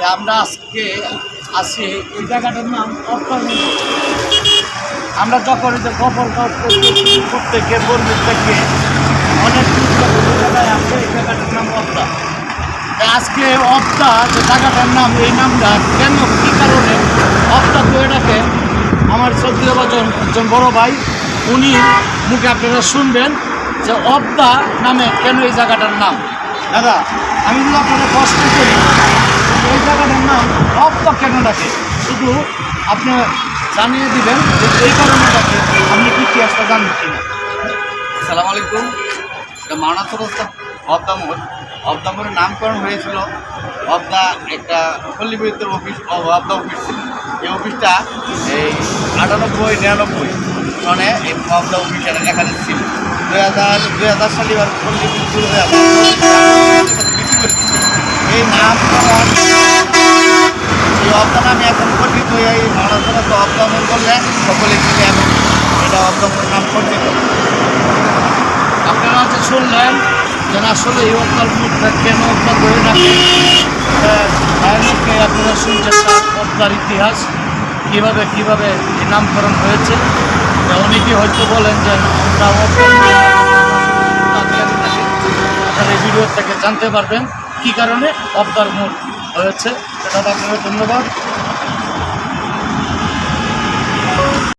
আমরা আজকে আসি এই জায়গাটার নাম অপ্তার। আমরা যখন যে খবর প্রত্যেকে বর্মির থেকে অনেক জায়গায় আসে এই জায়গাটার নাম অপ্তা। আজকে অপ্তা যে জায়গাটার নাম, এই নামটা কেন কী কারণে অপ্তা তো এটাকে আমার শ্রদ্ধেয় একজন বড় ভাই উনি মুখে আপনারা শুনবেন যে অপ্তা নামে কেন এই জায়গাটার নাম। দাদা আমি যদি আপনারা প্রশ্ন করি এই জায়গাটার নাম অপ্তা কেন ডাকে, শুধু আপনি জানিয়ে দিবেন যে এই কারণে ডাকে, আপনি কি ইতিহাসটা জানবেন কিনা। আসসালামু আলাইকুম। এটা মাওনাথ রাস্তা অবদামোর। অবদামোরের নামকরণ হয়েছিল অবদা একটা পল্লী বিদ্যুতের অফিস, অবদা অফিস ছিল। এই অফিসটা এই 98-99 সনে এই অবদা অফিস এখানে ছিল। 2000 সালে এবার পল্লী বিদ্যুৎ শুরু হয়ে এই নামকরণ, এই অবদা নামে এখন পরিচিত হয়ে এই মাওনাথ রাস্তা অবদামোর করলে সকলে মিলে এবং এটা অবদামোর নাম পরিচিত। আপনারা যে শুনলেন যে আসলে এই অবতার মুখটা কেন অবতার ধরে রাখে, আপনারা শুনছেন তার অবতার ইতিহাস কীভাবে এই নামকরণ হয়েছে। অনেকেই হয়তো বলেন যে আমরা আপনারা এই ভিডিও থেকে জানতে পারবেন কী কারণে অবতার মুখ হয়েছে। সেটা আপনাকে ধন্যবাদ।